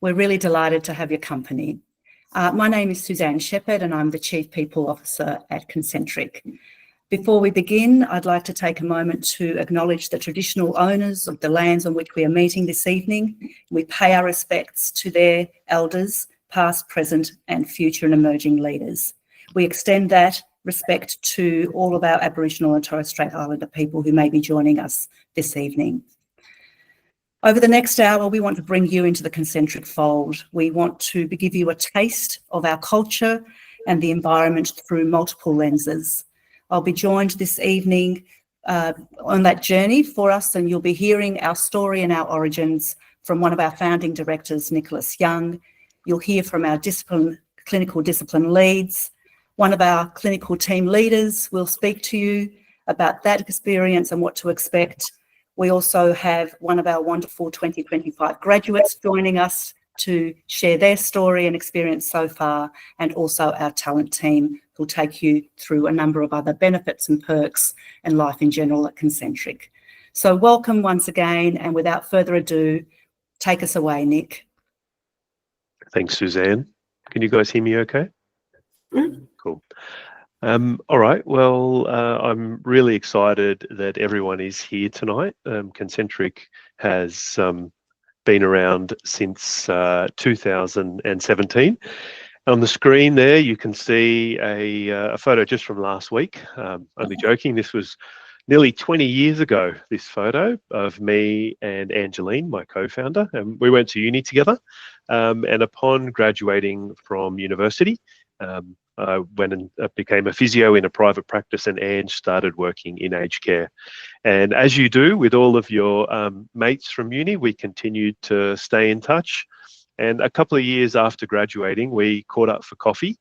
We're really delighted to have your company. My name is Suzanne Shepherd and I'm the Chief People Officer at Concentric. Before we begin, I'd like to take a moment to acknowledge the traditional owners of the lands on which we are meeting this evening. We pay our respects to their elders, past, present and future and emerging leaders. We extend that respect to all of our Aboriginal and Torres Strait Islander people who may be joining us this evening. Over the next hour, we want to bring you into the Concentric fold. We want to give you a taste of our culture and the environment through multiple lenses. I'll be joined this evening on that journey for us, and you'll be hearing our story and our origins from one of our founding directors, Nicholas Young. You'll hear from our clinical discipline leads. One of our clinical team leaders will speak to you about that experience and what to expect. We also have one of our wonderful 2025 graduates joining us to share their story and experience so far, and also our talent team who'll take you through a number of other benefits and perks and life in general at Concentric. So welcome once again, and without further ado, take us away, Nick. Thanks, Suzanne. Can you guys hear me okay? Cool. All right, well, I'm really excited that everyone is here tonight. Concentric has been around since 2017. On the screen there, you can see a photo just from last week. Only joking, this was nearly 20 years ago, this photo of me and Angeline, my co-founder, and we went to uni together. And upon graduating from university, I went and became a physio in a private practice, and Ange started working in aged care. And as you do with all of your mates from uni, we continued to stay in touch. And a couple of years after graduating, we caught up for coffee,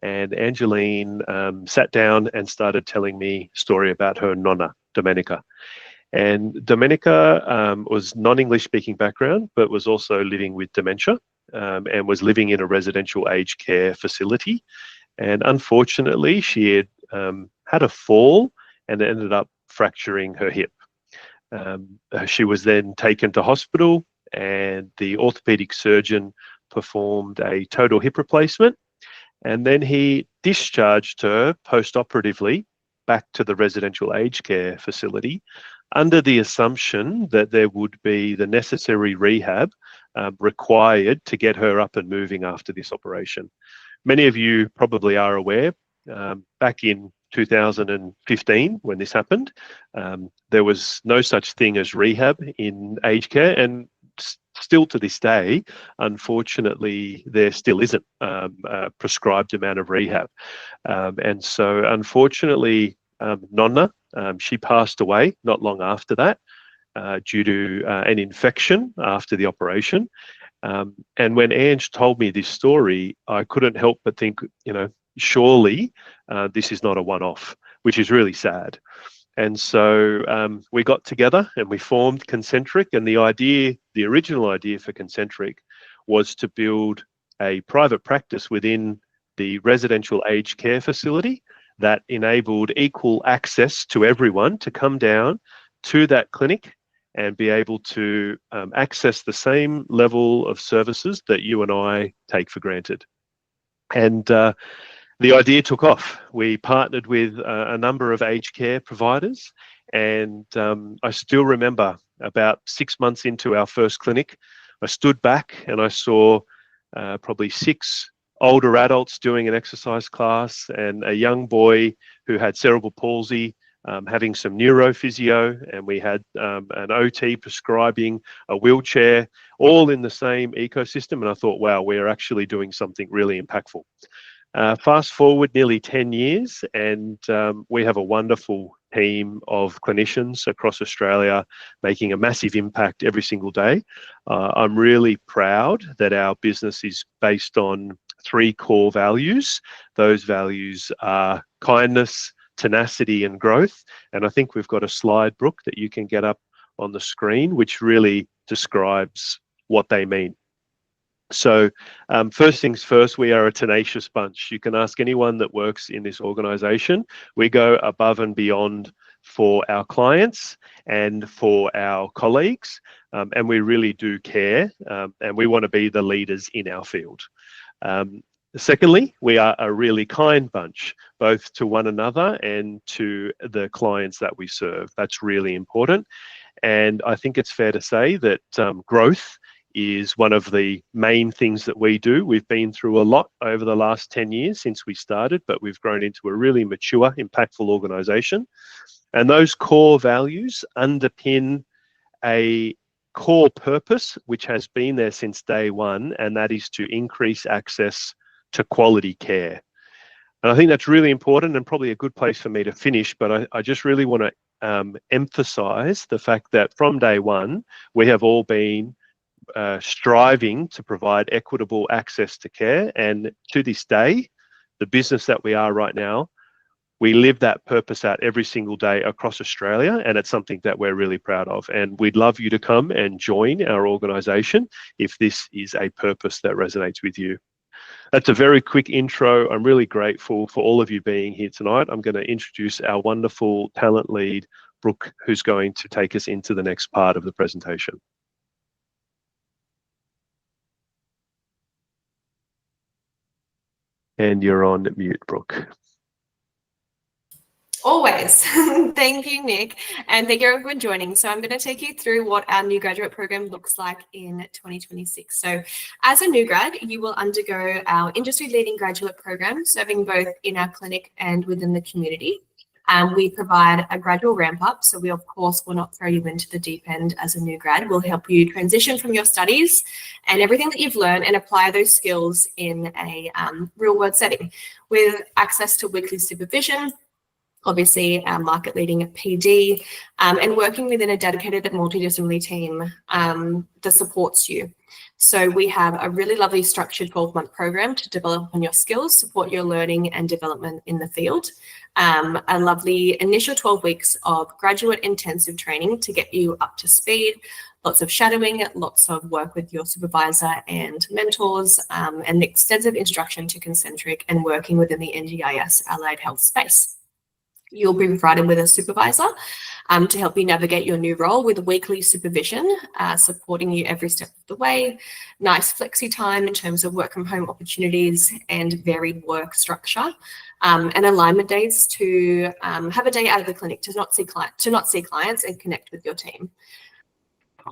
and Angeline sat down and started telling me a story about her nonna, Domenica. And Domenica was non-English speaking background, but was also living with dementia and was living in a residential aged care facility. And unfortunately, she had had a fall and ended up fracturing her hip. She was then taken to hospital, and the orthopedic surgeon performed a total hip replacement. And then he discharged her post-operatively back to the residential aged care facility under the assumption that there would be the necessary rehab required to get her up and moving after this operation. Many of you probably are aware, back in 2015, when this happened, there was no such thing as rehab in aged care, and still to this day, unfortunately, there still isn't a prescribed amount of rehab. And so, unfortunately, Nonna, she passed away not long after that due to an infection after the operation. And when Ange told me this story, I couldn't help but think, surely this is not a one-off, which is really sad. And so we got together and we formed Concentric, and the original idea for Concentric was to build a private practice within the residential aged care facility that enabled equal access to everyone to come down to that clinic and be able to access the same level of services that you and I take for granted. And the idea took off. We partnered with a number of aged care providers, and I still remember about 6 months into our first clinic, I stood back and I saw probably 6 older adults doing an exercise class and a young boy who had cerebral palsy having some neurophysio, and we had an OT prescribing a wheelchair, all in the same ecosystem. And I thought, wow, we're actually doing something really impactful. Fast forward nearly 10 years, and we have a wonderful team of clinicians across Australia making a massive impact every single day. I'm really proud that our business is based on 3 core values. Those values are kindness, tenacity and growth. And I think we've got a slide, Brooke, that you can get up on the screen, which really describes what they mean. So first things first, we are a tenacious bunch. You can ask anyone that works in this organisation. We go above and beyond for our clients and for our colleagues, and we really do care, and we want to be the leaders in our field. Secondly, we are a really kind bunch, both to one another and to the clients that we serve. That's really important. And I think it's fair to say that growth is one of the main things that we do. We've been through a lot over the last 10 years since we started, but we've grown into a really mature, impactful organisation. And those core values underpin a core purpose, which has been there since day one, and that is to increase access to quality care. And I think that's really important and probably a good place for me to finish, but I just really want to emphasise the fact that from day one, we have all been striving to provide equitable access to care. And to this day, the business that we are right now, we live that purpose out every single day across Australia, and it's something that we're really proud of. And we'd love you to come and join our organisation if this is a purpose that resonates with you. That's a very quick intro. I'm really grateful for all of you being here tonight. I'm going to introduce our wonderful talent lead, Brooke, who's going to take us into the next part of the presentation. And you're on mute, Brooke. Always. Thank you, Nick. And thank you everyone for joining. So I'm going to take you through what our new graduate program looks like in 2026. So as a new grad, you will undergo our industry-leading graduate program, serving both in our clinic and within the community. We provide a gradual ramp up. So we, of course, will not throw you into the deep end as a new grad. We'll help you transition from your studies and everything that you've learned and apply those skills in a real world setting with access to weekly supervision, obviously our market leading PD, and working within a dedicated multidisciplinary team that supports you. So we have a really lovely structured 12-month program to develop on your skills, support your learning and development in the field. A lovely initial 12 weeks of graduate intensive training to get you up to speed, lots of shadowing, lots of work with your supervisor and mentors, and extensive instruction to Concentric and working within the NDIS allied health space. You'll be provided with a supervisor to help you navigate your new role with weekly supervision, supporting you every step of the way, nice flexi time in terms of work from home opportunities and varied work structure, and alignment days to have a day out of the clinic to not see clients and connect with your team.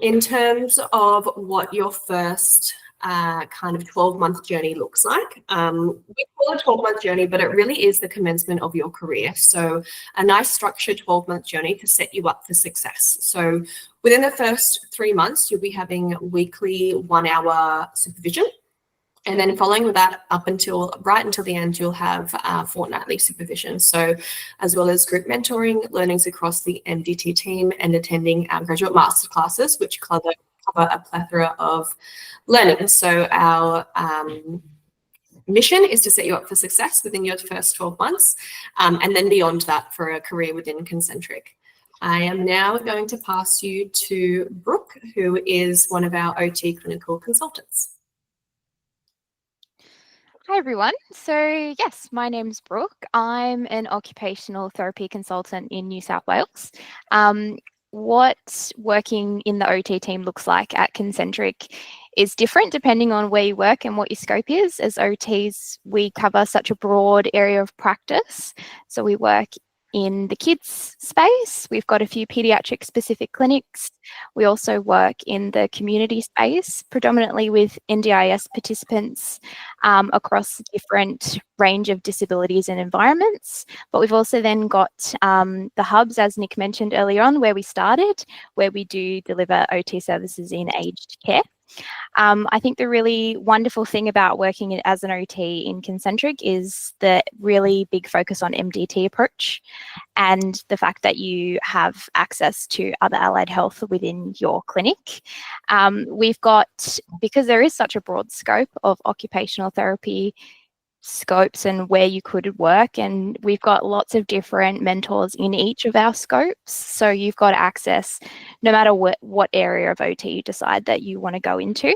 In terms of what your first kind of 12-month journey looks like. We call it a 12-month journey, but it really is the commencement of your career. So a nice structured 12-month journey to set you up for success. So within the first 3 months, you'll be having weekly 1-hour supervision. And then following that right until the end, you'll have fortnightly supervision. So as well as group mentoring, learnings across the MDT team and attending our graduate master classes, which cover a plethora of learning. So our mission is to set you up for success within your first 12 months and then beyond that for a career within Concentric. I am now going to pass you to Brooke, who is one of our OT clinical consultants. Hi everyone. So yes, my name's Brooke. I'm an occupational therapy consultant in New South Wales. What working in the OT team looks like at Concentric is different depending on where you work and what your scope is. As OTs, we cover such a broad area of practice. So we work in the kids space. We've got a few pediatric specific clinics. We also work in the community space, predominantly with NDIS participants across different range of disabilities and environments. But we've also then got the hubs, as Nick mentioned earlier on, where we started, where we do deliver OT services in aged care. I think the really wonderful thing about working as an OT in Concentric is the really big focus on MDT approach and the fact that you have access to other allied health within your clinic. We've got, because there is such a broad scope of occupational therapy scopes and where you could work, and we've got lots of different mentors in each of our scopes, so you've got access no matter what area of OT you decide that you want to go into.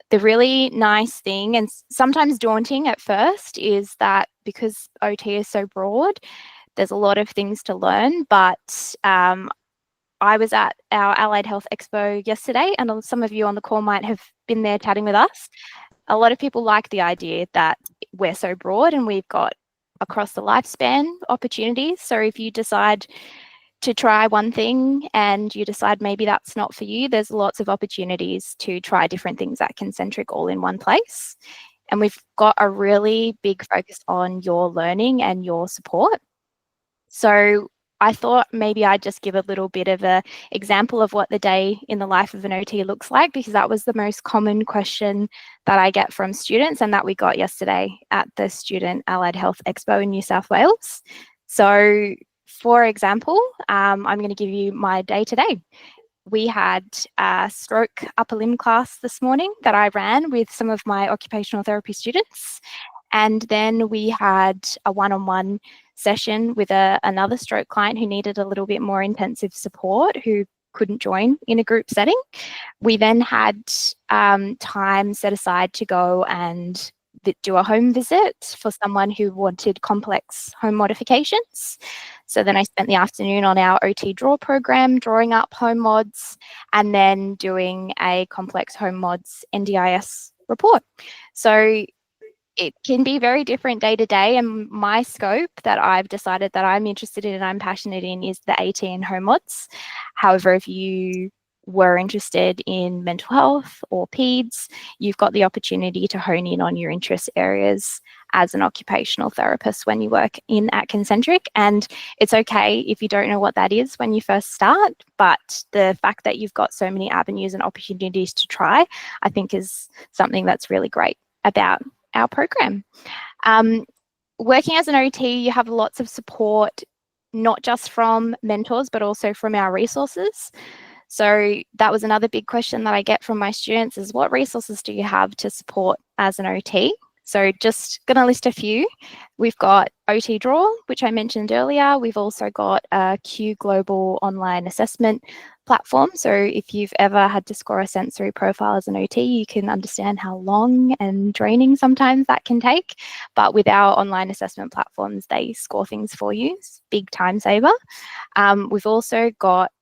The really nice thing, and sometimes daunting at first, is that because OT is so broad, there's a lot of things to learn, but I was at our Allied Health Expo yesterday, and some of you on the call might have been there chatting with us. A lot of people like the idea that we're so broad and we've got across the lifespan opportunities. So if you decide to try one thing and you decide maybe that's not for you, there's lots of opportunities to try different things at Concentric all in one place. And we've got a really big focus on your learning and your support. So I thought maybe I'd just give a little bit of an example of what the day in the life of an OT looks like, because that was the most common question that I get from students and that we got yesterday at the Student Allied Health Expo in New South Wales. So for example, I'm going to give you my day today. We had a stroke upper limb class this morning that I ran with some of my occupational therapy students. And then we had a one-on-one session with another stroke client who needed a little bit more intensive support, who couldn't join in a group setting. We then had time set aside to go and do a home visit for someone who wanted complex home modifications. So then I spent the afternoon on our OT draw program, drawing up home mods, and then doing a complex home mods NDIS report. So it can be very different day to day, and my scope that I've decided that I'm interested in and I'm passionate in is the AT and home mods. However, if you were interested in mental health or PEDS, you've got the opportunity to hone in on your interest areas as an occupational therapist when you work at Concentric. And it's okay if you don't know what that is when you first start, but the fact that you've got so many avenues and opportunities to try, I think is something that's really great about our program. Working as an OT, you have lots of support, not just from mentors, but also from our resources. So that was another big question that I get from my students is, what resources do you have to support as an OT? So just going to list a few. We've got OT Draw, which I mentioned earlier. We've also got a Q Global online assessment platform. So if you've ever had to score a sensory profile as an OT, you can understand how long and draining sometimes that can take. But with our online assessment platforms, they score things for you. It's a big time saver. We've also got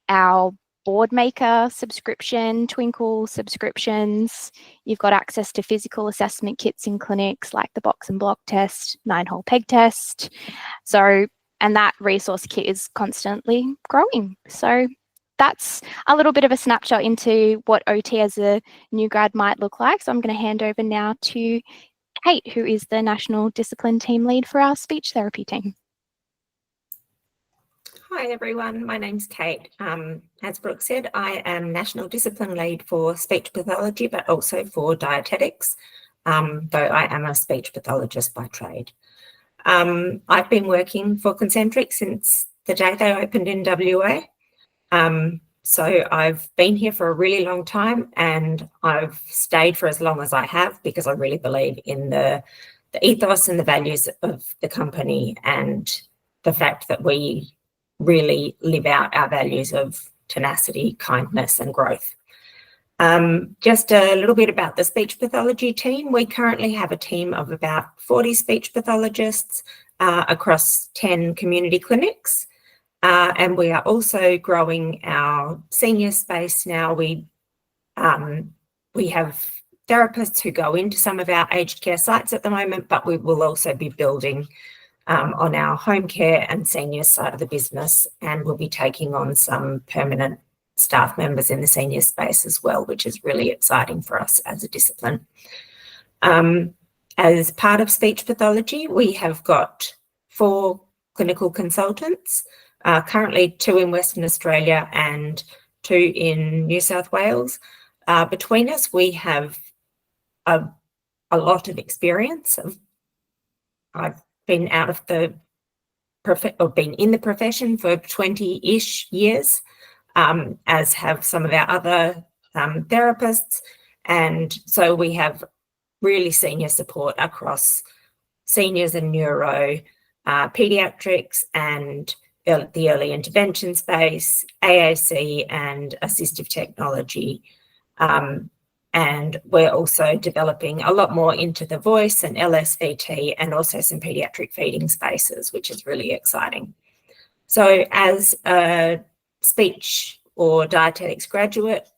our Boardmaker subscription, Twinkle subscriptions. You've got access to physical assessment kits in clinics like the box and block test, 9-hole peg test. So, and that resource kit is constantly growing. So that's a little bit of a snapshot into what OT as a new grad might look like. So I'm going to hand over now to Kate, who is the National Discipline Team Lead for our speech therapy team. Hi everyone, my name's Kate. As Brooke said, I am National Discipline Lead for Speech Pathology, but also for dietetics, though I am a speech pathologist by trade. I've been working for Concentric since the day they opened in WA. So I've been here for a really long time, and I've stayed for as long as I have because I really believe in the ethos and the values of the company, and the fact that we really live out our values of tenacity, kindness and growth. Just a little bit about the speech pathology team. We currently have a team of about 40 speech pathologists across 10 community clinics. And we are also growing our senior space now. We have therapists who go into some of our aged care sites at the moment, but we will also be building on our home care and senior side of the business, and we'll be taking on some permanent staff members in the senior space as well, which is really exciting for us as a discipline. As part of speech pathology, we have got 4 clinical consultants, currently 2 in Western Australia and 2 in New South Wales. Between us, we have a lot of experience. I've been out of the been in the profession for 20-ish years, as have some of our other therapists, and so we have really senior support across seniors and neuro, pediatrics and the early intervention space, AAC and assistive technology. And we're also developing a lot more into the voice and LSVT and also some pediatric feeding spaces, which is really exciting. So as a speech or dietetics graduate,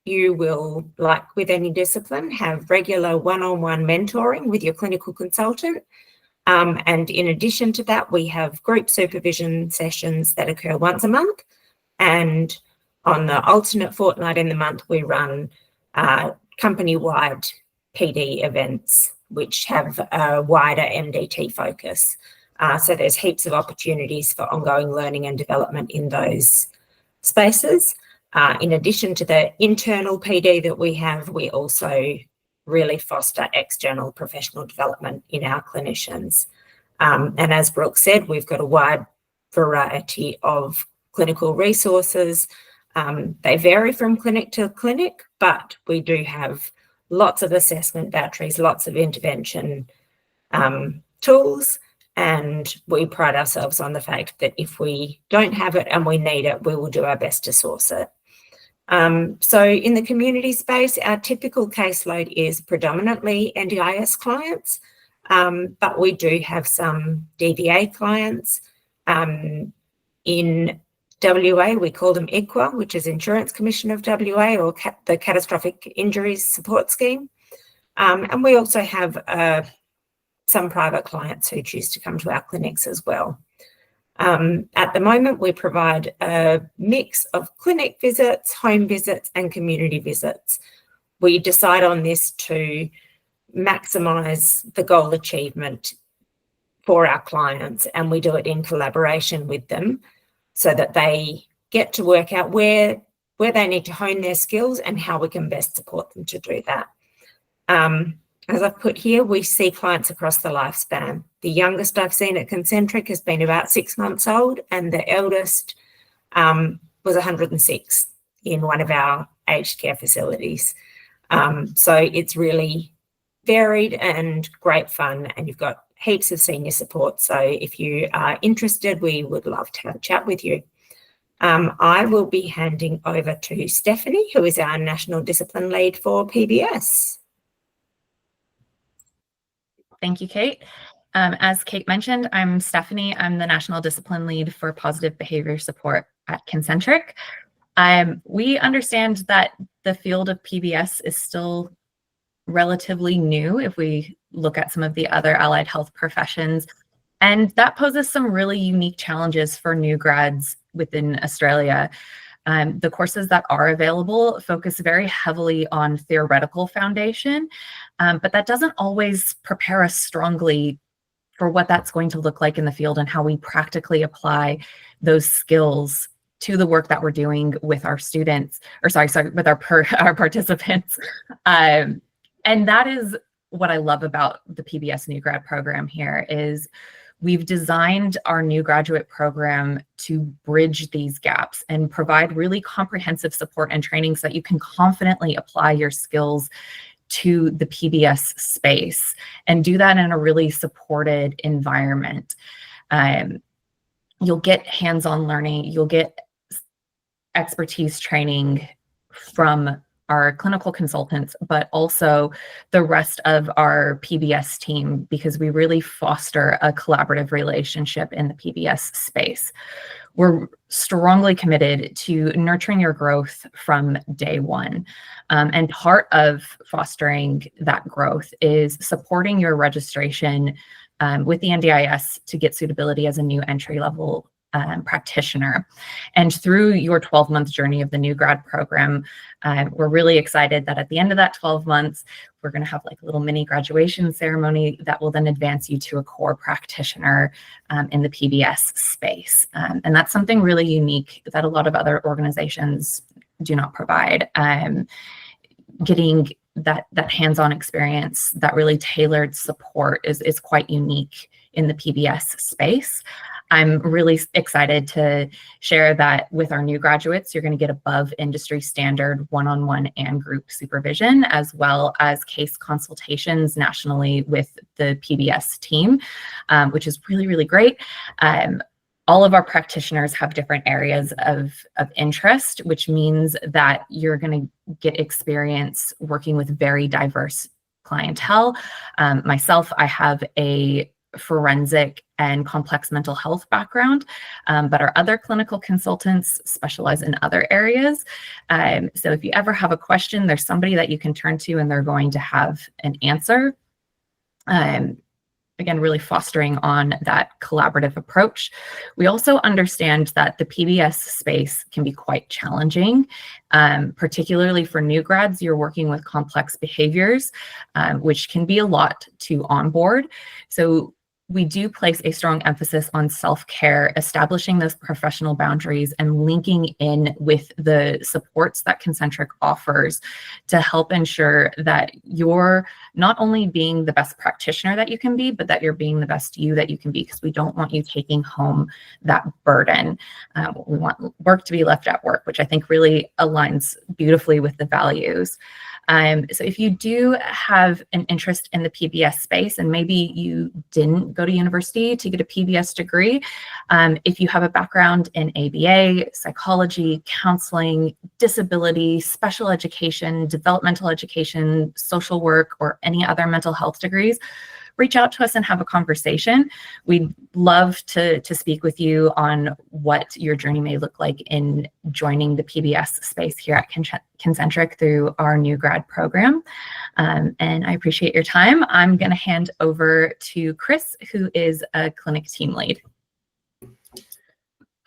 you will, like with any discipline, have regular one-on-one mentoring with your clinical consultant. And in addition to that, we have group supervision sessions that occur once a month. And on the alternate fortnight in the month, we run company-wide PD events, which have a wider MDT focus. So there's heaps of opportunities for ongoing learning and development in those spaces. In addition to the internal PD that we have, we also really foster external professional development in our clinicians. And as Brooke said, we've got a wide variety of clinical resources. They vary from clinic to clinic, but we do have lots of assessment batteries, lots of intervention tools, and we pride ourselves on the fact that if we don't have it and we need it, we will do our best to source it. So in the community space, our typical caseload is predominantly NDIS clients, but we do have some DVA clients. In WA, we call them ICWA, which is Insurance Commission of WA, or the Catastrophic Injuries Support Scheme. And we also have some private clients who choose to come to our clinics as well. At the moment, we provide a mix of clinic visits, home visits, and community visits. We decide on this to maximise the goal achievement for our clients, and we do it in collaboration with them so that they get to work out where they need to hone their skills and how we can best support them to do that. As I've put here, we see clients across the lifespan. The youngest I've seen at Concentric has been about 6 months old, and the eldest was 106 in one of our aged care facilities. So it's really varied and great fun, and you've got heaps of senior support. So if you are interested, we would love to have a chat with you. I will be handing over to Stephanie, who is our National Discipline Lead for PBS. Thank you, Kate. As Kate mentioned, I'm Stephanie. I'm the National Discipline Lead for Positive Behavior Support at Concentric. We understand that the field of PBS is still relatively new if we look at some of the other allied health professions, and that poses some really unique challenges for new grads within Australia. The courses that are available focus very heavily on theoretical foundation, but that doesn't always prepare us strongly for what that's going to look like in the field and how we practically apply those skills to the work that we're doing with our students, or with our participants. And that is what I love about the PBS new grad program here is we've designed our new graduate program to bridge these gaps and provide really comprehensive support and training so that you can confidently apply your skills to the PBS space and do that in a really supported environment. You'll get hands-on learning, you'll get expertise training from our clinical consultants, but also the rest of our PBS team, because we really foster a collaborative relationship in the PBS space. We're strongly committed to nurturing your growth from day one. And part of fostering that growth is supporting your registration with the NDIS to get suitability as a new entry-level practitioner. And through your 12-month journey of the new grad program, we're really excited that at the end of that 12 months, we're going to have like a little mini graduation ceremony that will then advance you to a core practitioner in the PBS space. And that's something really unique that a lot of other organizations do not provide. Getting that hands-on experience, that really tailored support is quite unique in the PBS space. I'm really excited to share that with our new graduates, you're going to get above industry standard one-on-one and group supervision, as well as case consultations nationally with the PBS team, which is really, really great. all of our practitioners have different areas of interest, which means that you're going to get experience working with very diverse clientele. Myself, I have a forensic and complex mental health background, but our other clinical consultants specialize in other areas. So if you ever have a question, there's somebody that you can turn to and they're going to have an answer. Again, really fostering on that collaborative approach. We also understand that the PBS space can be quite challenging, particularly for new grads. You're working with complex behaviors, which can be a lot to onboard. So we do place a strong emphasis on self-care, establishing those professional boundaries and linking in with the supports that Concentric offers to help ensure that you're not only being the best practitioner that you can be, but that you're being the best you that you can be, because we don't want you taking home that burden. We want work to be left at work, which I think really aligns beautifully with the values. So if you do have an interest in the PBS space, and maybe you didn't go to university to get a PBS degree, if you have a background in ABA, psychology, counseling, disability, special education, developmental education, social work, or any other mental health degrees, reach out to us and have a conversation. We'd love to speak with you on what your journey may look like in joining the PBS space here at Concentric through our new grad program. And I appreciate your time. I'm going to hand over to Chris, who is a clinic team lead.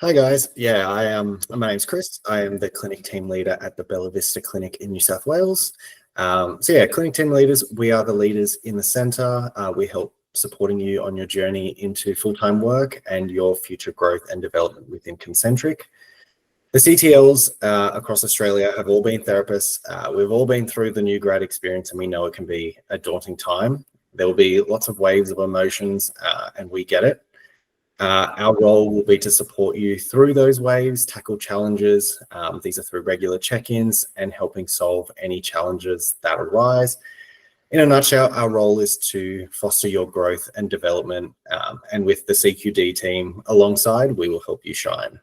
Hi guys, my name's Chris. I am the clinic team leader at the Bella Vista Clinic in New South Wales. Clinic team leaders, we are the leaders in the centre. We help supporting you on your journey into full-time work and your future growth and development within Concentric. The CTLs across Australia have all been therapists. We've all been through the new grad experience, and we know it can be a daunting time. There will be lots of waves of emotions, and we get it. Our role will be to support you through those waves, tackle challenges. These are through regular check-ins and helping solve any challenges that arise. In a nutshell, our role is to foster your growth and development, and with the CQD team alongside, we will help you shine.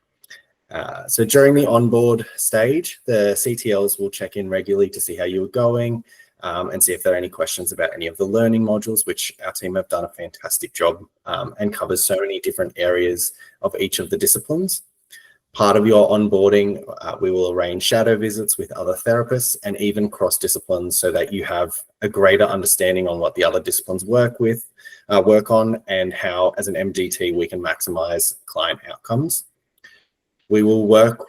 So during the onboard stage, the CTLs will check in regularly to see how you are going, and see if there are any questions about any of the learning modules, which our team have done a fantastic job and covers so many different areas of each of the disciplines. Part of your onboarding, we will arrange shadow visits with other therapists and even cross disciplines so that you have a greater understanding on what the other disciplines work on, and how as an MDT we can maximize client outcomes. We will work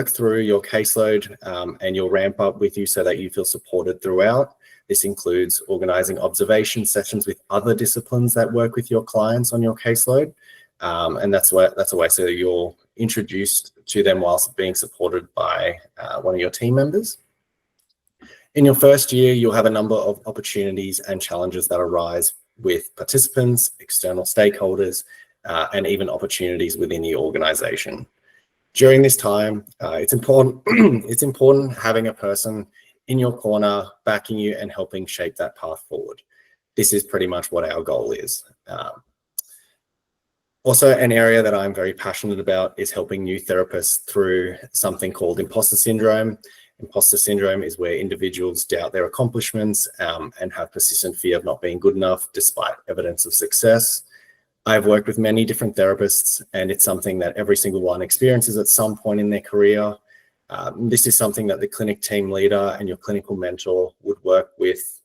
through your caseload and you'll ramp up with you so that you feel supported throughout. This includes organising observation sessions with other disciplines that work with your clients on your caseload. And that's a way so you're introduced to them whilst being supported by one of your team members. In your first year, you'll have a number of opportunities and challenges that arise with participants, external stakeholders, and even opportunities within the organisation. During this time, it's important having a person in your corner backing you and helping shape that path forward. This is pretty much what our goal is. Also, an area that I'm very passionate about is helping new therapists through something called imposter syndrome. Imposter syndrome is where individuals doubt their accomplishments and have persistent fear of not being good enough despite evidence of success. I've worked with many different therapists, and it's something that every single one experiences at some point in their career. This is something that the clinic team leader and your clinical mentor would work with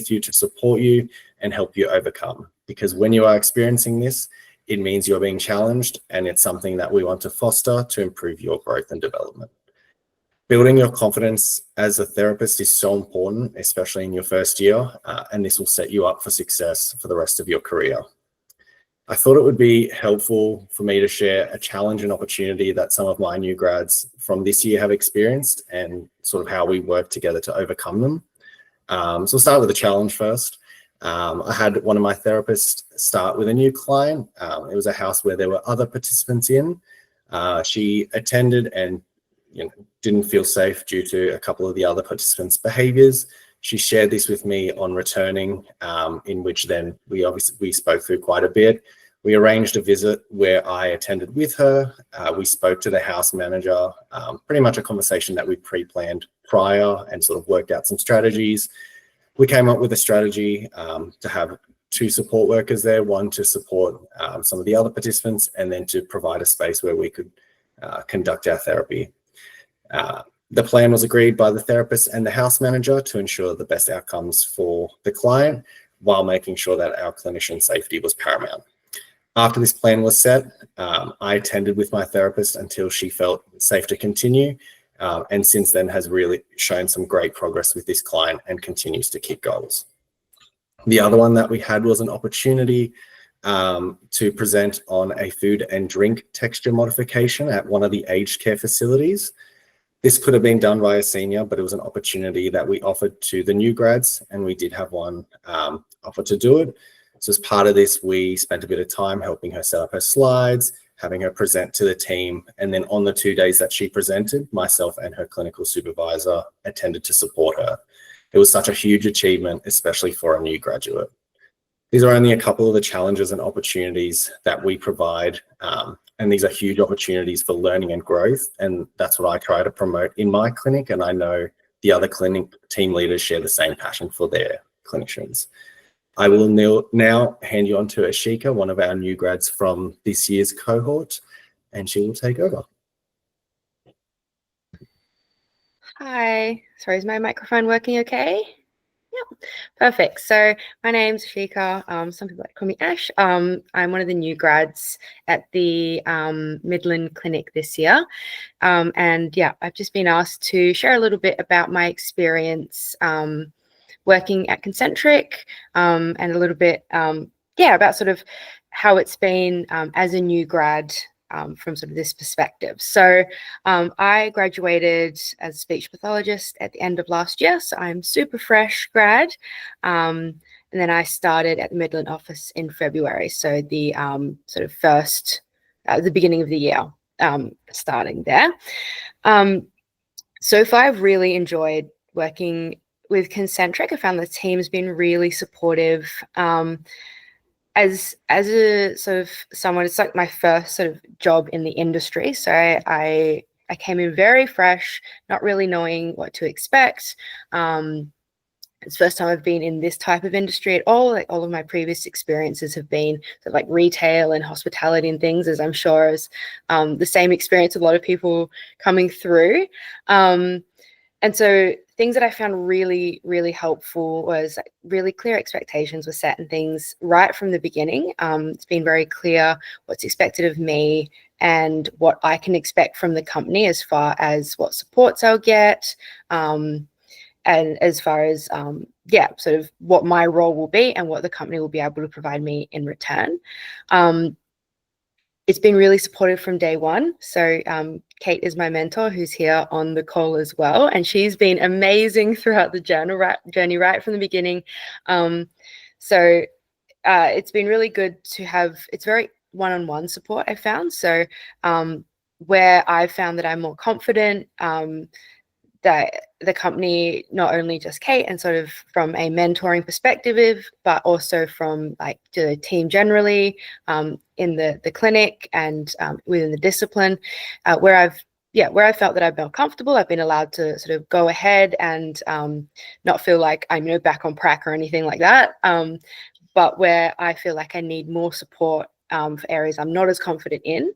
you to support you and help you overcome. Because when you are experiencing this, it means you're being challenged, and it's something that we want to foster to improve your growth and development. Building your confidence as a therapist is so important, especially in your first year, and this will set you up for success for the rest of your career. I thought it would be helpful for me to share a challenge and opportunity that some of my new grads from this year have experienced and sort of how we work together to overcome them. So we'll start with the challenge first. I had one of my therapists start with a new client. It was a house where there were other participants in. She attended and didn't feel safe due to a couple of the other participants' behaviours. She shared this with me on returning, in which then we spoke through quite a bit. We arranged a visit where I attended with her. We spoke to the house manager, pretty much a conversation that we pre-planned prior and sort of worked out some strategies. We came up with a strategy to have 2 support workers there, one to support some of the other participants, and then to provide a space where we could conduct our therapy. The plan was agreed by the therapist and the house manager to ensure the best outcomes for the client while making sure that our clinician safety was paramount. After this plan was set, I attended with my therapist until she felt safe to continue, and since then has really shown some great progress with this client and continues to keep goals. The other one that we had was an opportunity to present on a food and drink texture modification at one of the aged care facilities. This could have been done by a senior, but it was an opportunity that we offered to the new grads, and we did have one offer to do it. So as part of this, we spent a bit of time helping her set up her slides, having her present to the team, and then on the 2 days that she presented, myself and her clinical supervisor attended to support her. It was such a huge achievement, especially for a new graduate. These are only a couple of the challenges and opportunities that we provide, and these are huge opportunities for learning and growth, and that's what I try to promote in my clinic, and I know the other clinic team leaders share the same passion for their clinicians. I will now hand you on to Ashika, one of our new grads from this year's cohort, and she will take over. Hi, sorry, is my microphone working okay? Yep, perfect. So my name's Ashika. Some people like to call me Ash. I'm one of the new grads at the Midland Clinic this year. And yeah, I've just been asked to share a little bit about my experience working at Concentric, and a little bit, about sort of how it's been as a new grad from sort of this perspective. So I graduated as a speech pathologist at the end of last year, so I'm super fresh grad. And then I started at the Midland office in February, so the sort of first, the beginning of the year, starting there. So far, I've really enjoyed working with Concentric. I found the team's been really supportive. As a sort of someone, it's like my first sort of job in the industry. So I came in very fresh, not really knowing what to expect. It's the first time I've been in this type of industry at all. Like all of my previous experiences have been sort of like retail and hospitality and things, as I'm sure is the same experience with a lot of people coming through. And so things that I found really, really helpful was really clear expectations were set and things right from the beginning. It's been very clear what's expected of me and what I can expect from the company as far as what supports I'll get, and as far as, sort of what my role will be and what the company will be able to provide me in return. It's been really supportive from day one. So Kate is my mentor, who's here on the call as well, and she's been amazing throughout the journey right from the beginning. So it's been really good to have, it's very one-on-one support, I found. So where I found that I'm more confident, that the company, not only just Kate and sort of from a mentoring perspective, but also from like the team generally, in the clinic and within the discipline, where I felt that I've been comfortable, I've been allowed to sort of go ahead and not feel like I'm back on prac or anything like that. But where I feel like I need more support for areas I'm not as confident in,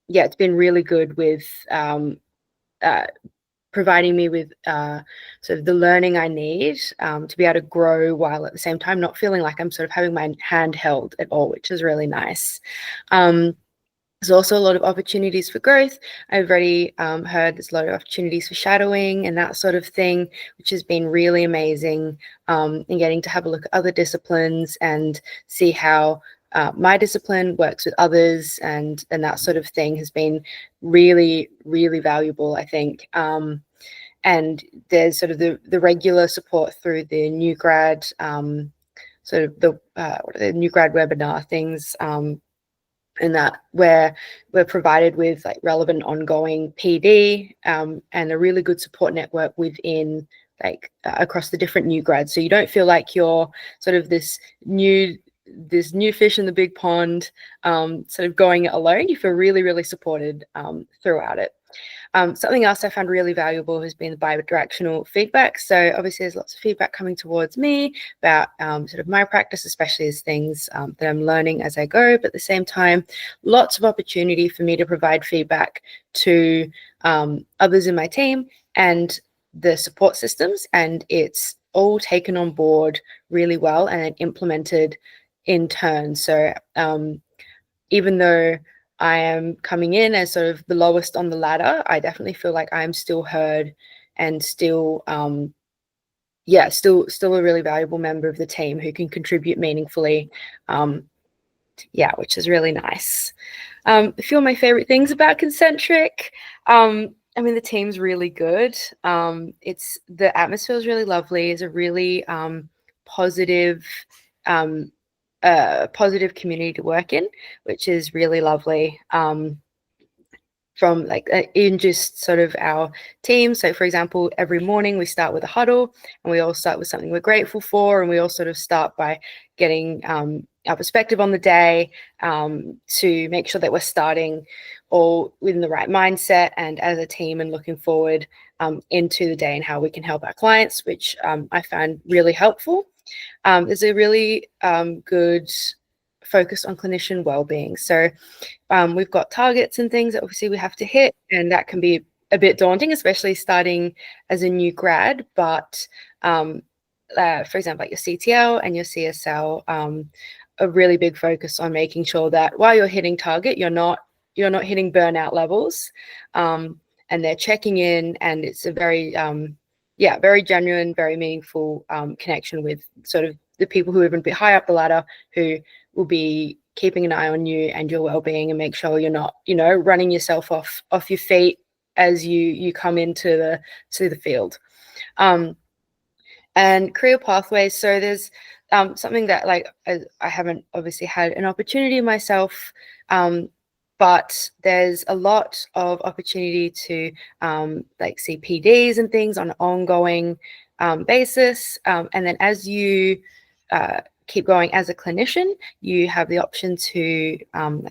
it's been really good with providing me with sort of the learning I need to be able to grow while at the same time not feeling like I'm sort of having my hand held at all, which is really nice. There's also a lot of opportunities for growth. I've already heard there's a lot of opportunities for shadowing and that sort of thing, which has been really amazing, and getting to have a look at other disciplines and see how my discipline works with others and that sort of thing has been really, really valuable, I think. And there's sort of the regular support through the new grad, sort of the new grad webinar things, and that where we're provided with like relevant ongoing PD, and a really good support network within like across the different new grads. So you don't feel like you're sort of this new this new fish in the big pond, sort of going it alone. You feel really, really supported throughout it. Something else I found really valuable has been the bi-directional feedback. So obviously there's lots of feedback coming towards me about sort of my practice, especially as things that I'm learning as I go, but at the same time, lots of opportunity for me to provide feedback to others in my team and the support systems, and it's all taken on board really well and implemented in turn. So even though I am coming in as sort of the lowest on the ladder, I definitely feel like I'm still heard and still, still a really valuable member of the team who can contribute meaningfully. Which is really nice. A few of my favorite things about Concentric. I mean, the team's really good. The atmosphere is really lovely. It's a really positive community to work in, which is really lovely. From like in just sort of our team. So for example, every morning we start with a huddle and we all start with something we're grateful for, and we all sort of start by getting our perspective on the day to make sure that we're starting all within the right mindset and as a team and looking forward into the day and how we can help our clients, which I found really helpful. There's a really good focus on clinician well-being. So we've got targets and things that obviously we have to hit, and that can be a bit daunting, especially starting as a new grad. But for example, like your CTL and your CSL, a really big focus on making sure that while you're hitting target, you're not hitting burnout levels, and they're checking in, and it's a very very genuine, very meaningful connection with sort of the people who are even a bit high up the ladder, who will be keeping an eye on you and your well-being and make sure you're not, running yourself off your feet as you come into the field. And career pathways. So there's something that I haven't obviously had an opportunity myself, but there's a lot of opportunity to see PDs and things on an ongoing basis. And then as you keep going as a clinician, you have the option to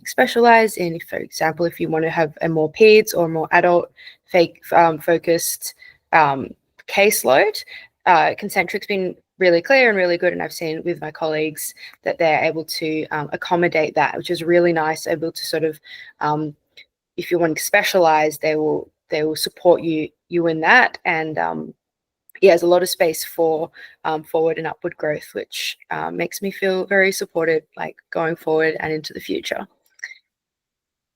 specialize in, for example, if you want to have a more peds or more adult focused caseload. Concentric's been really clear and really good, and I've seen with my colleagues that they're able to accommodate that, which is really nice. Able to sort of, if you want to specialize, they will support you in that, and there's a lot of space for forward and upward growth, which makes me feel very supported, going forward and into the future.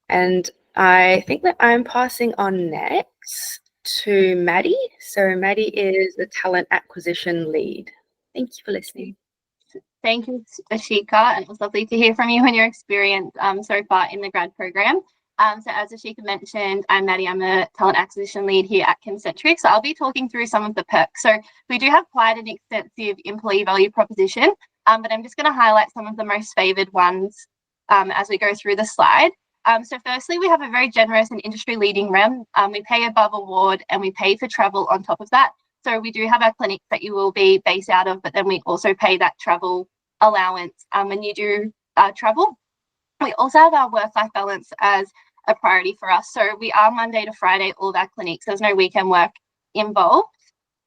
And I think that I'm passing on next to Maddie. So Maddie is the talent acquisition lead. Thank you for listening. Thank you, Ashika, and it was lovely to hear from you and your experience so far in the grad program. So as Ashika mentioned, I'm Maddie. I'm a talent acquisition lead here at Concentric. So I'll be talking through some of the perks. So we do have quite an extensive employee value proposition, but I'm just going to highlight some of the most favoured ones as we go through the slide. So firstly, we have a very generous and industry leading REM. We pay above award and we pay for travel on top of that. So we do have our clinics that you will be based out of, but then we also pay that travel allowance when you do travel. We also have our work-life balance as a priority for us. So we are Monday to Friday, all of our clinics. There's no weekend work involved.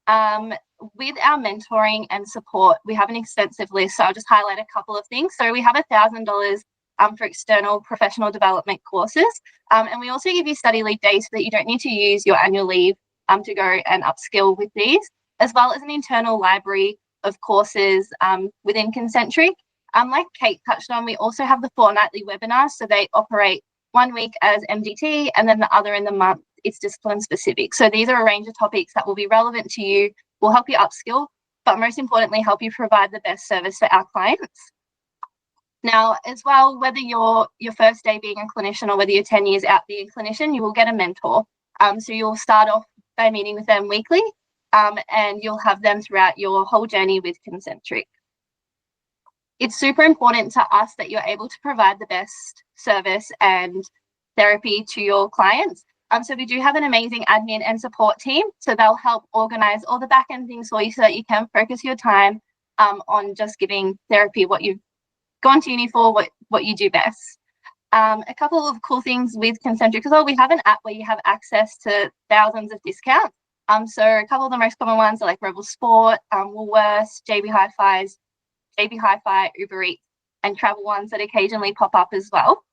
With our mentoring and support, we have an extensive list. So I'll just highlight a couple of things. So we have $1,000 for external professional development courses. And we also give you study leave days so that you don't need to use your annual leave to go and upskill with these, as well as an internal library of courses within Concentric. Like Kate touched on, we also have the fortnightly webinars. So they operate 1 week as MDT, and then the other in the month it's discipline specific. So these are a range of topics that will be relevant to you, will help you upskill, but most importantly, help you provide the best service for our clients. Now, as well, whether you're your first day being a clinician or whether you're 10 years out being a clinician, you will get a mentor. So you'll start off by meeting with them weekly, and you'll have them throughout your whole journey with Concentric. It's super important to us that you're able to provide the best service and therapy to your clients. So we do have an amazing admin and support team. So they'll help organize all the back end things for you so that you can focus your time on just giving therapy what you've gone to uni for, what you do best. A couple of cool things with Concentric as well. We have an app where you have access to thousands of discounts. So a couple of the most common ones are like Rebel Sport, Woolworths, JB Hi-Fi, Uber Eats, and travel ones that occasionally pop up as well.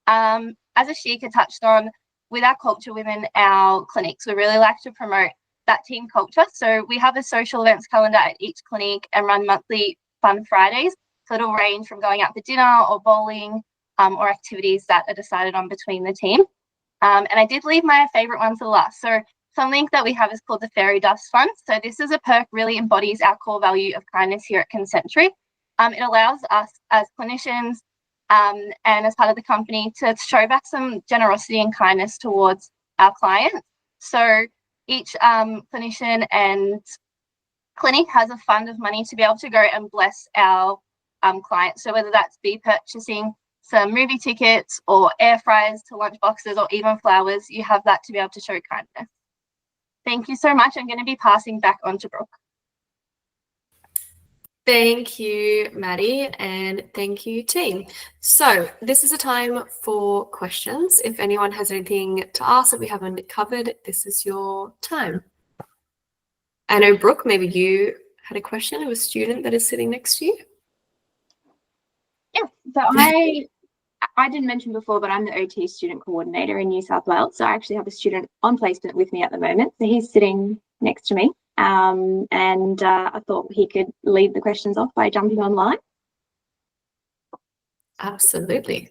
As Ashika touched on, with our culture within our clinics, we really like to promote that team culture. So we have a social events calendar at each clinic and run monthly fun Fridays. So it'll range from going out for dinner or bowling or activities that are decided on between the team. And I did leave my favourite one to the last. So something that we have is called the Fairy Dust Fund. So this is a perk, really embodies our core value of kindness here at Concentric. It allows us as clinicians and as part of the company to show back some generosity and kindness towards our clients. So each clinician and clinic has a fund of money to be able to go and bless our clients. So whether that's be purchasing some movie tickets or air fryers to lunch boxes or even flowers, you have that to be able to show kindness. Thank you so much. I'm going to be passing back on to Brooke. Thank you, Maddie, and thank you, team. So this is a time for questions. If anyone has anything to ask that we haven't covered, this is your time. I know, Brooke, maybe you had a question of a student that is sitting next to you. Yeah, so I didn't mention before, but I'm the OT student coordinator in New South Wales. So I actually have a student on placement with me at the moment. So he's sitting next to me. And I thought he could lead the questions off by jumping online. Absolutely.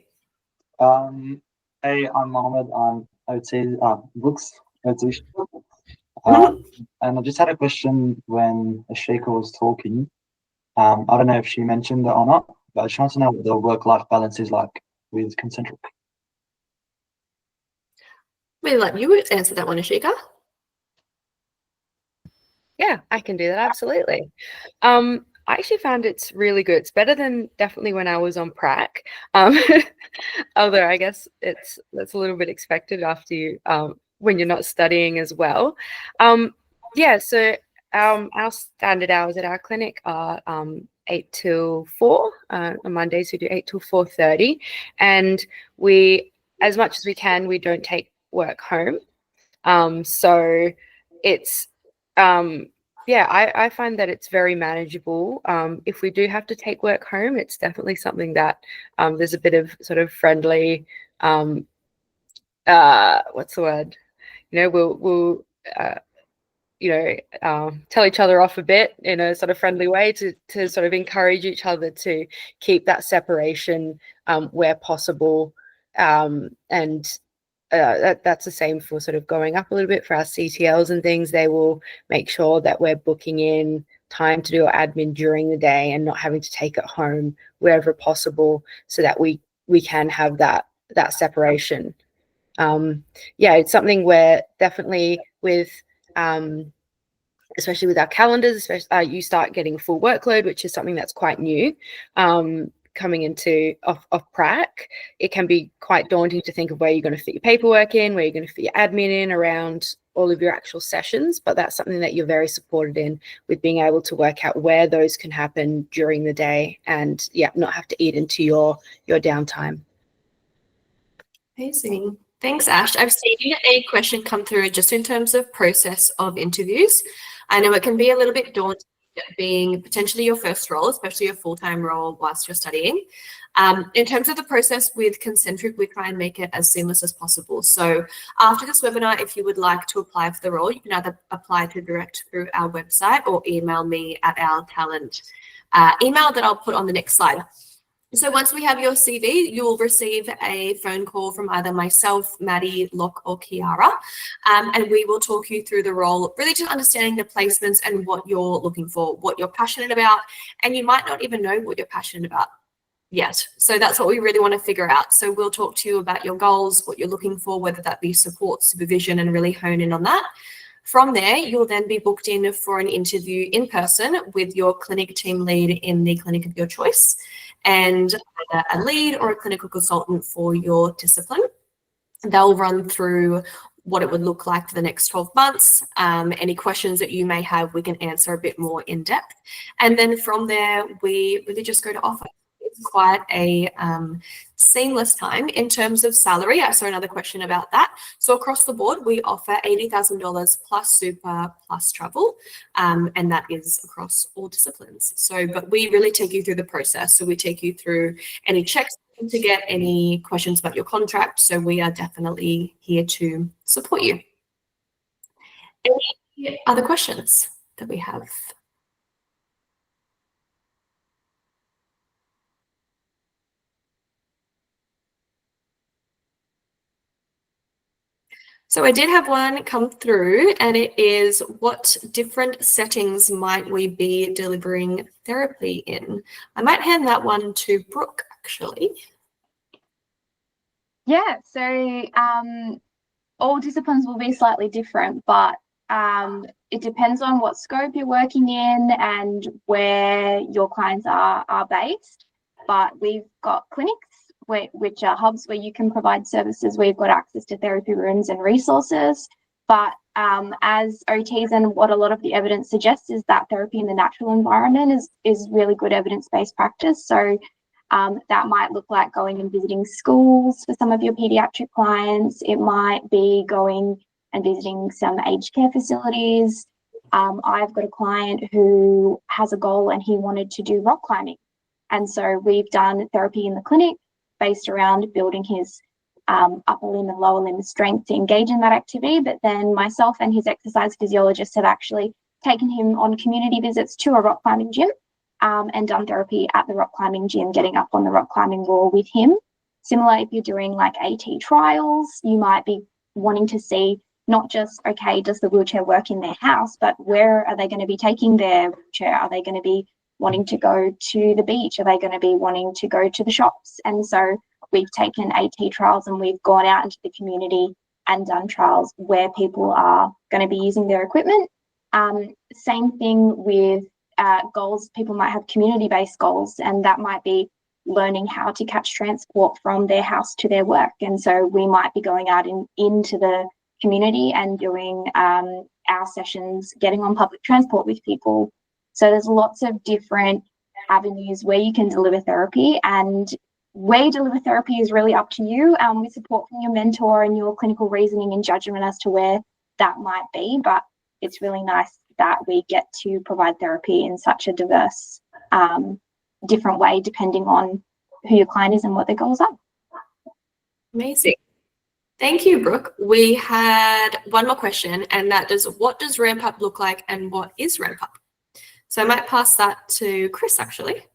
Hey, I'm Mohammed. I'm OT, Brooks, OT. And I just had a question when Ashika was talking. I don't know if she mentioned it or not, but I just want to know what the work-life balance is like with Concentric. Maybe let you answer that one, Ashika. Yeah, I can do that. Absolutely. I actually found it's really good. It's better than definitely when I was on prac. Although I guess that's a little bit expected after you when you're not studying as well. Yeah, so our standard hours at our clinic are 8 till 4. On Mondays we do 8 till 4:30, and we, as much as we can, we don't take work home. So it's yeah, I find that it's very manageable. If we do have to take work home, it's definitely something that there's a bit of sort of friendly, what's the word? You know, we'll tell each other off a bit in a sort of friendly way to sort of encourage each other to keep that separation where possible. And that's the same for sort of going up a little bit for our CTLs and things. They will make sure that we're booking in time to do our admin during the day and not having to take it home wherever possible, so that we can have that separation. Yeah, it's something where definitely with especially with our calendars, especially you start getting full workload, which is something that's quite new. Coming into off prac, it can be quite daunting to think of where you're going to fit your paperwork in, where you're going to fit your admin in around all of your actual sessions, but that's something that you're very supported in, with being able to work out where those can happen during the day and not have to eat into your downtime. Amazing. Thanks, Ash. I've seen a question come through just in terms of process of interviews. I know it can be a little bit daunting being potentially your first role, especially a full-time role whilst you're studying. In terms of the process with Concentric, we try and make it as seamless as possible. So after this webinar, if you would like to apply for the role, you can either apply to direct through our website or email me at our talent email that I'll put on the next slide. So once we have your CV, you'll receive a phone call from either myself, Maddie, Locke, or Kiara, and we will talk you through the role, really just understanding the placements and what you're looking for, what you're passionate about, and you might not even know what you're passionate about yet. So that's what we really want to figure out. So we'll talk to you about your goals, what you're looking for, whether that be support, supervision, and really hone in on that. From there, you'll then be booked in for an interview in person with your clinic team lead in the clinic of your choice, and either a lead or a clinical consultant for your discipline. They'll run through what it would look like for the next 12 months. Any questions that you may have, we can answer a bit more in depth. And then from there, we really just go to offer. it's quite a seamless time in terms of salary. I saw another question about that. So across the board, we offer $80,000 plus super plus travel, and that is across all disciplines. So, but we really take you through the process. So we take you through any checks to get, any questions about your contract. So we are definitely here to support you. Any other questions that we have? So I did have one come through, and it is, what different settings might we be delivering therapy in? I might hand that one to Brooke, actually. Yeah, so all disciplines will be slightly different, but it depends on what scope you're working in and where your clients are based. But we've got clinics which are hubs where you can provide services. We've got access to therapy rooms and resources. But as OTs, and what a lot of the evidence suggests, is that therapy in the natural environment is really good evidence-based practice. So that might look like going and visiting schools for some of your pediatric clients. It might be going and visiting some aged care facilities. I've got a client who has a goal and he wanted to do rock climbing. And so we've done therapy in the clinic based around building his upper limb and lower limb strength to engage in that activity. But then myself and his exercise physiologist have actually taken him on community visits to a rock climbing gym and done therapy at the rock climbing gym, getting up on the rock climbing wall with him. Similar, if you're doing like AT trials, you might be wanting to see not just, okay, does the wheelchair work in their house, but where are they going to be taking their wheelchair? Are they going to be wanting to go to the beach? Are they going to be wanting to go to the shops? And so we've taken AT trials and we've gone out into the community and done trials where people are going to be using their equipment. Same thing with goals. People might have community-based goals, and that might be learning how to catch transport from their house to their work. And so we might be going out into the community and doing our sessions, getting on public transport with people. So there's lots of different avenues where you can deliver therapy, and where you deliver therapy is really up to you, with support from your mentor and your clinical reasoning and judgment as to where that might be. But it's really nice that we get to provide therapy in such a diverse, different way, depending on who your client is and what their goals are. Amazing. Thank you, Brooke. We had one more question, and that is, what does ramp up look like and what is ramp up? So I might pass that to Chris, actually.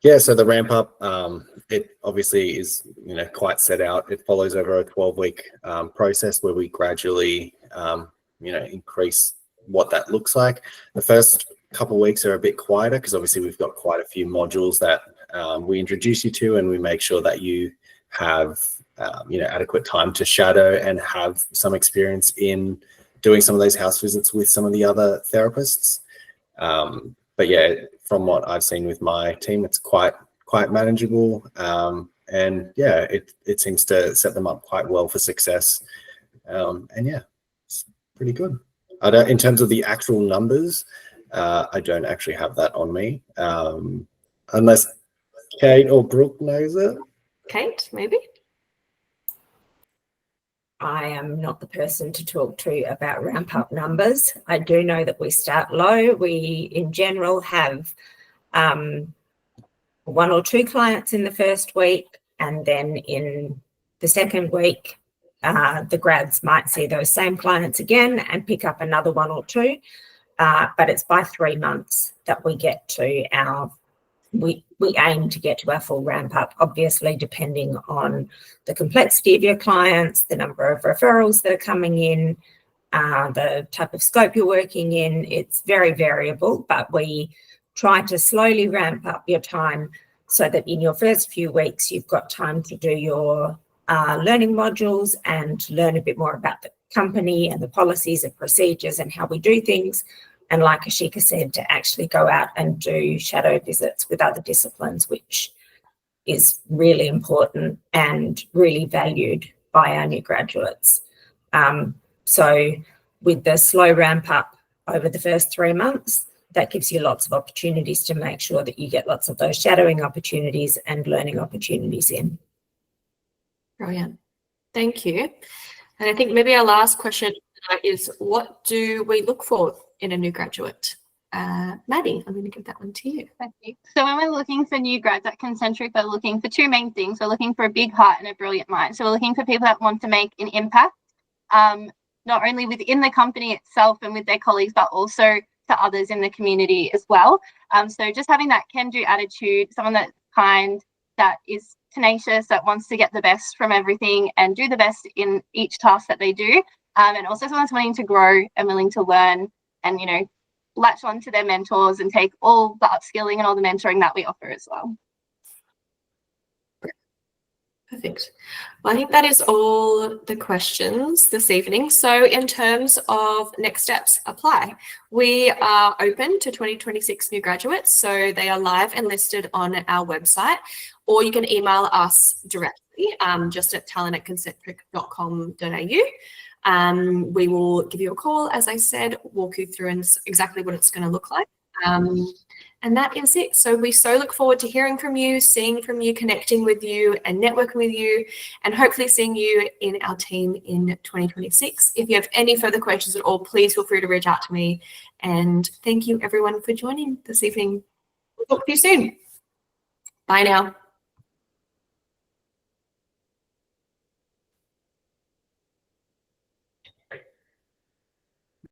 Yeah, so the ramp up, it obviously is, quite set out. It follows over a 12-week process where we gradually, increase what that looks like. The first couple of weeks are a bit quieter because obviously we've got quite a few modules that we introduce you to, and we make sure that you have, adequate time to shadow and have some experience in doing some of those house visits with some of the other therapists. But yeah, from what I've seen with my team, it's quite manageable. And yeah, it seems to set them up quite well for success. And yeah, it's pretty good. In terms of the actual numbers, I don't actually have that on me, unless Kate or Brooke knows it. Kate, maybe? I am not the person to talk to about ramp up numbers. I do know that we start low. We, in general, have 1 or 2 clients in the first week, and then in the second week, the grads might see those same clients again and pick up another 1 or 2. But it's by 3 months that we get to we aim to get to our full ramp up, obviously depending on the complexity of your clients, the number of referrals that are coming in, the type of scope you're working in. It's very variable, but we try to slowly ramp up your time so that in your first few weeks, you've got time to do your learning modules and learn a bit more about the company and the policies and procedures and how we do things. And like Ashika said, to actually go out and do shadow visits with other disciplines, which is really important and really valued by our new graduates. So with the slow ramp up over the first 3 months, that gives you lots of opportunities to make sure that you get lots of those shadowing opportunities and learning opportunities in. Brilliant. Thank you. And I think maybe our last question is, what do we look for in a new graduate? Maddie, I'm going to give that one to you. Thank you. So when we're looking for new grads at Concentric, we're looking for two main things. We're looking for a big heart and a brilliant mind. So we're looking for people that want to make an impact, not only within the company itself and with their colleagues, but also to others in the community as well. So just having that can-do attitude, someone that's kind, that is tenacious, that wants to get the best from everything and do the best in each task that they do. And also someone that's wanting to grow and willing to learn and, you know, latch on to their mentors and take all the upskilling and all the mentoring that we offer as well. Perfect. Well, I think that is all the questions this evening. So in terms of next steps, apply. We are open to 2026 new graduates, so they are live and listed on our website, or you can email us directly, just at talent@concentric.com.au. We will give you a call, as I said, walk you through exactly what it's going to look like. And that is it. So we so look forward to hearing from you, seeing from you, connecting with you and networking with you, and hopefully seeing you in our team in 2026. If you have any further questions at all, please feel free to reach out to me. And thank you everyone for joining this evening. We'll talk to you soon. Bye now.